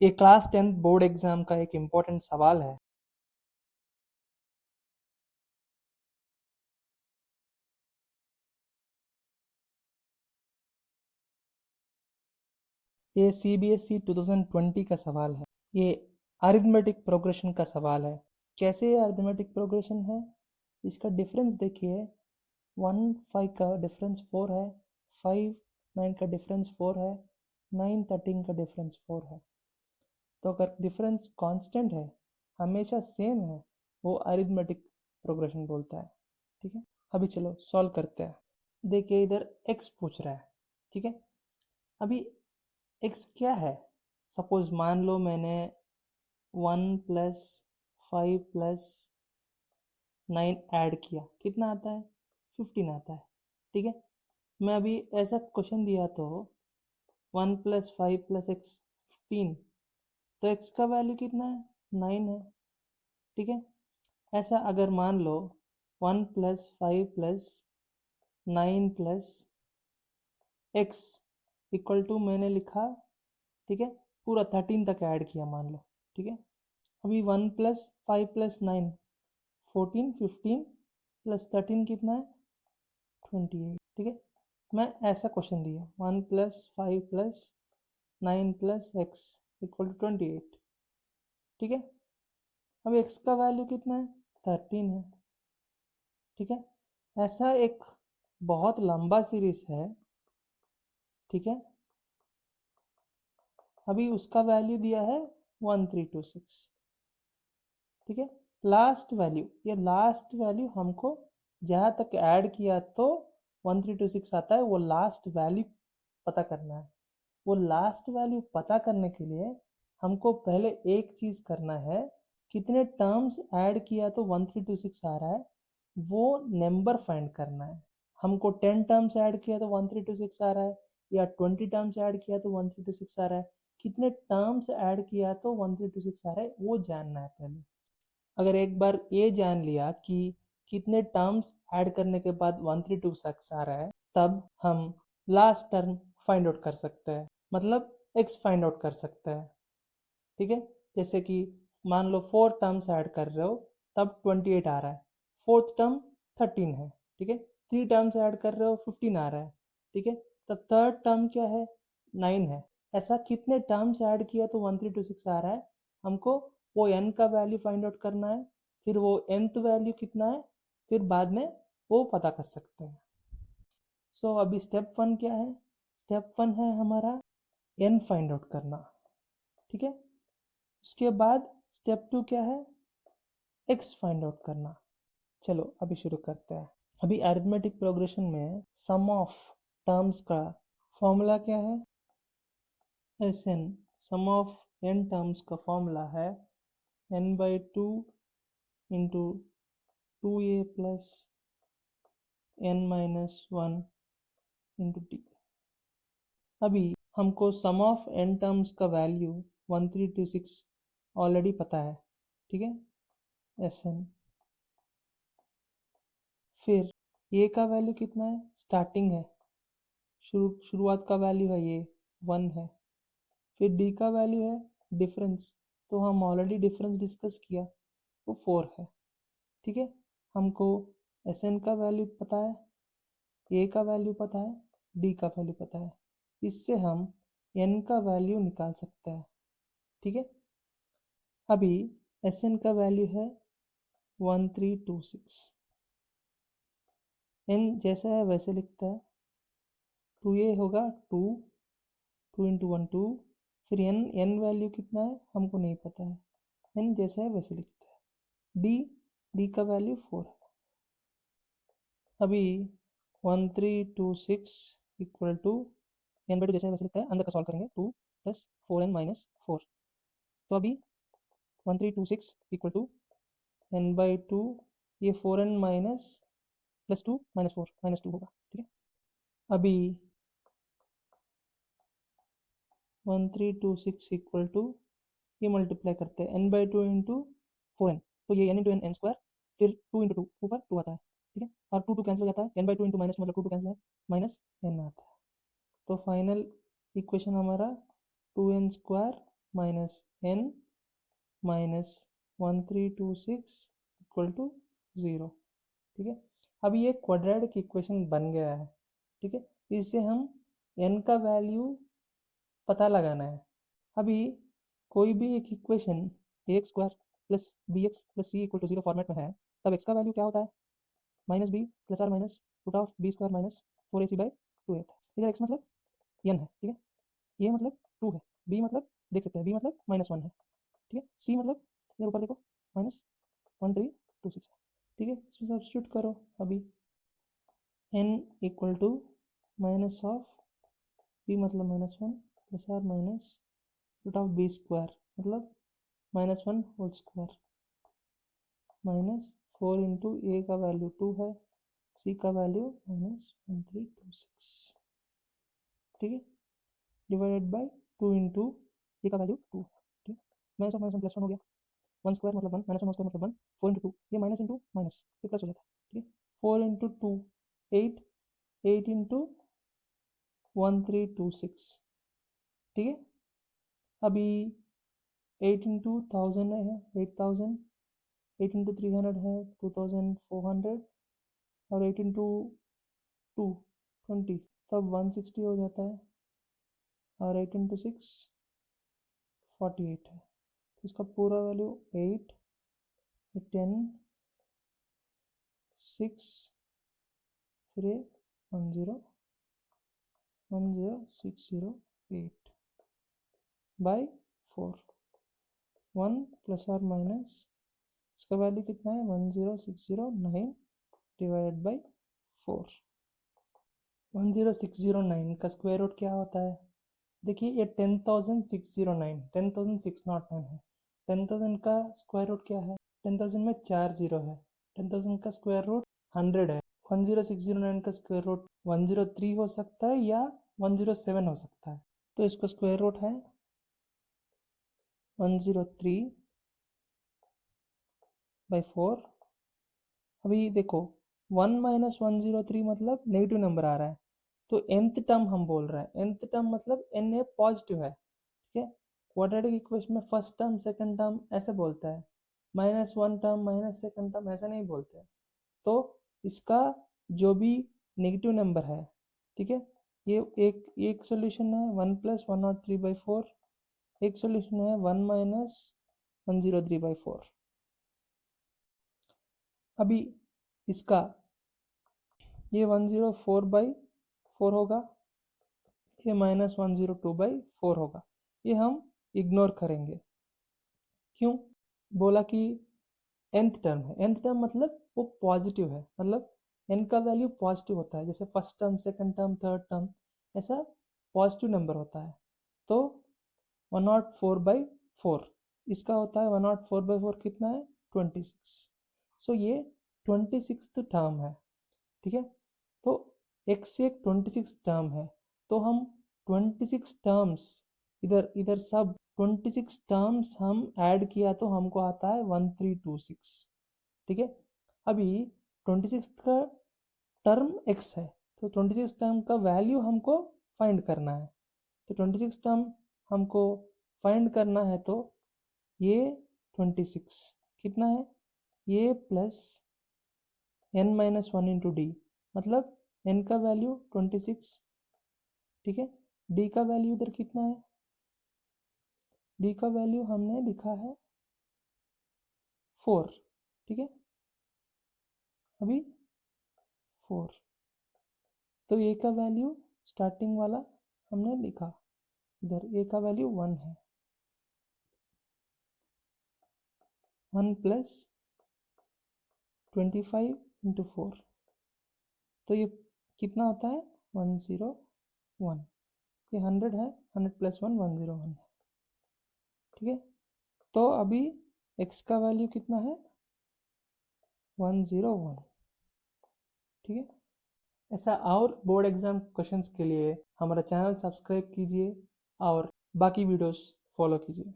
ये class 10th board exam का एक इम्पोर्टेंट सवाल है। ये CBSE 2020 का सवाल है। ये अरिथमेटिक प्रोग्रेशन का सवाल है। कैसे ये अरिथमेटिक प्रोग्रेशन है? इसका डिफरेंस देखिए, 1 5 का डिफरेंस 4 है, 5 9 का डिफरेंस 4 है, 9 13 का डिफरेंस 4 है। तो अगर डिफरेंस कांस्टेंट है, हमेशा सेम है, वो अरिथमेटिक प्रोग्रेशन बोलता है। ठीक है, अभी चलो सॉल्व करते हैं। देखिए इधर x पूछ रहा है। ठीक है, अभी x क्या है? सपोज मान लो मैंने 1 प्लस 5 प्लस 9 ऐड किया, कितना आता है? 15 आता है। ठीक है, मैं अभी ऐसा क्वेश्चन दिया तो 1 प्लस 5 प्लस एक्स 15, तो x का वैल्यू कितना है? 9 है। ठीक है, ऐसा अगर मान लो 1 plus 5 plus 9 plus x equal to मैंने लिखा, ठीक है, पूरा 13 तक ऐड किया मान लो। ठीक है, अभी 1 प्लस 5 प्लस 9 14, 15 प्लस 13 कितना है? 28। ठीक है, मैं ऐसा क्वेश्चन दिया 1 plus 5 plus 9 plus x equal to 28। ठीक है, अब एक्स का वैल्यू कितना है? 13 है। ठीक है, ऐसा एक बहुत लंबा सीरीज है। ठीक है, अभी उसका वैल्यू दिया है 1326। ठीक है, लास्ट वैल्यू, ये लास्ट वैल्यू हमको जहाँ तक ऐड किया तो 1326 आता है, वो लास्ट वैल्यू पता करना है। वो लास्ट वैल्यू पता करने के लिए हमको पहले एक चीज़ करना है, कितने टर्म्स ऐड किया तो 1326 आ रहा है, वो नंबर फाइंड करना है। हमको 10 टर्म्स ऐड किया तो 1326 आ रहा है, या 20 टर्म्स ऐड किया तो 1326 आ रहा है, कितने टर्म्स ऐड किया तो 1326 आ रहा है, वो जानना है पहले। अगर एक बार ये जान लिया कि कितने टर्म्स ऐड करने के बाद 1326 आ रहा है, तब हम लास्ट टर्म फाइंड आउट कर सकते हैं, मतलब x फाइंड आउट कर सकते हैं। ठीक है, जैसे कि मान लो 4 टर्म्स ऐड कर रहे हो, तब 28 आ रहा है, फोर्थ टर्म 13 है। ठीक है, 3 टर्म्स ऐड कर रहे हो, 15 आ रहा है। ठीक है, तब थर्ड टर्म क्या है? 9 है। ऐसा कितने टर्म्स ऐड किया तो 1326 आ रहा है, हमको वो n का वैल्यू फाइंड आउट करना है, फिर वो nth वैल्यू कितना है, फिर बाद में वो पता कर सकते हैं। सो अभी स्टेप 1 क्या है? स्टेप 1 है हमारा n फाइंड आउट करना। ठीक है, उसके बाद स्टेप 2 क्या है? x फाइंड आउट करना। चलो अभी शुरू करते हैं। अभी अरिथमेटिक प्रोग्रेशन में सम ऑफ टर्म्स का फॉर्मूला क्या है? Sn, sum of n terms का फॉर्मूला है n/2 into 2a plus n-1 into t। अभी हमको सम ऑफ n टर्म्स का वैल्यू 1326 ऑलरेडी पता है। ठीक है, Sn, फिर a का वैल्यू कितना है? स्टार्टिंग है, शुरुआत का वैल्यू है ये 1 है। फिर डी का वैल्यू है डिफरेंस, तो हम ऑलरेडी डिफरेंस डिस्कस किया, वो 4 है। ठीक है, हमको एस एन का वैल्यू पता है, ए का वैल्यू पता है, डी का वैल्यू पता है, इससे हम एन का वैल्यू निकाल सकते हैं। ठीक है, अभी एस एन का वैल्यू है 1326, एन जैसा है वैसे लिखता है, 2a होगा 2, 2 इंटू 1 2, फिर एन वैल्यू कितना है हमको नहीं पता है, एन जैसा है वैसे लिखता है। डी का वैल्यू 4 है। अभी 1326 इक्वल टू n/2 जैसे वैसे लिखता है, अंदर का सॉल्व करेंगे 2 प्लस 4n-4। तो अभी 1326 इक्वल टू n/2, ये 4n minus plus 2 minus 4 minus 2 होगा। ठीक है, अभी 1326 इक्वल टू, ये मल्टीप्लाई करते हैं n/2 इंटू 4n, तो ये n इंटू एन स्क्वायर, फिर 2 इंटू 2 ऊपर 2 आता है। ठीक है, और 2 कैंसिल हो जाता है, n/2 इंटू माइनस मतलब 2 कैंसिल है, माइनस n आता है। तो फाइनल इक्वेशन हमारा 2n square minus n minus 1326 equal to 0। ठीक है, अब ये क्वाड्रेटिक इक्वेशन बन गया है। ठीक है, इससे हम n का वैल्यू पता लगाना है। अभी कोई भी एक equation ax square plus bx plus c equal to 0 format में है, तब x का वैल्यू क्या होता है? Minus B plus or minus root of B square minus 4ac by 2 होता है। इधर x मतलब n है, ठीक है, ये मतलब 2 है, b मतलब देख सकते हैं b मतलब -1 है, ठीक है, c मतलब इधर ऊपर देखो माइनस 1326 है। ठीक है, इसमें सब्स्टिट्यूट करो। अभी n equal to minus of b मतलब -1 plus or minus root of B square मतलब -1 whole square minus 4 into A का वैल्यू 2 है, सी का वैल्यू -1326। ठीक है, डिवाइडेड बाई 2 इंटू ए का वैल्यू 2। ठीक है, minus of minus one plus one हो गया, 1 स्क्वायर मतलब 1 माइनस वन स्क्वायर मतलब 1, 4 इंटू 2 ये माइनस इंटू माइनस ये प्लस हो जाता है। ठीक है, 4 इंटू 2 8, 8 इंटू 1326। ठीक है, अभी 8 इंटू 1000 है 8000, 8 इंटू 300 है 2400 और 8 इंटू 2 20, तब 160 हो जाता है और 8 इंटू 6 48 है। इसका पूरा वैल्यू 8 10 6 फिर 10 10608 बाई 4 1 प्लस और माइनस इसका वैल्यू कितना है 10609 डिवाइडेड बाई 4। 10609 का स्क्वायर रूट क्या होता है? देखिए ये 10609 10609 है। 10000 का स्क्वायर रूट क्या है? 10000 में 4 जीरो है। 10000 का स्क्वायर रूट 100 है। 10609 का स्क्वायर रूट 103 हो सकता है या 107 हो सकता है, तो इसका स्क्वायर रूट है 103 बाई 4। अभी देखो 1 माइनस 103 मतलब नेगेटिव नंबर आ रहा है, तो nth टर्म हम बोल रहे हैं। nth टर्म मतलब n ए पॉजिटिव है। ठीक है, क्वाड्रेटिक इक्वेशन में फर्स्ट टर्म सेकंड टर्म ऐसे बोलता है, minus one term minus second term ऐसा नहीं बोलते हैं। तो इसका जो भी नेगेटिव नंबर है, ठीक है, ये एक सॉल्यूशन है 1 प्लस 103/4, एक सॉल्यूशन है 1 माइनस 103/4। अभी इसका ये 104/4 होगा, ये -102/4 होगा, ये हम इग्नोर करेंगे। क्यों? बोला कि nth टर्म है, nth टर्म मतलब वो पॉजिटिव है, मतलब n का वैल्यू पॉजिटिव होता है, जैसे first term second term third term ऐसा पॉजिटिव नंबर होता है। तो 104/4 इसका होता है 104/4 कितना है 26। सो ये 26 टर्म है। ठीक है, तो x एक 26 टर्म है, तो हम 26 टर्म्स इधर इधर सब 26 टर्म्स हम ऐड किया तो हमको आता है 1326। ठीक है, अभी 26 का टर्म x है, तो 26 टर्म का वैल्यू हमको फाइंड करना है। तो 26 टर्म हमको फाइंड करना है, तो ये 26 कितना है, ये plus n minus one into D, मतलब n का वैल्यू 26। ठीक है, d का वैल्यू इधर कितना है, d का वैल्यू हमने लिखा है 4। ठीक है, अभी 4, तो a का वैल्यू स्टार्टिंग वाला हमने लिखा, इधर a का वैल्यू 1 है, 1 प्लस 25 इंटू 4, तो ये कितना होता है 101, ये 100 है, 100 प्लस 1 101 है। ठीक है, तो अभी x का वैल्यू कितना है 101। ठीक है, ऐसा और बोर्ड एग्जाम क्वेश्चंस के लिए हमारा चैनल सब्सक्राइब कीजिए और बाकी वीडियोस फॉलो कीजिए।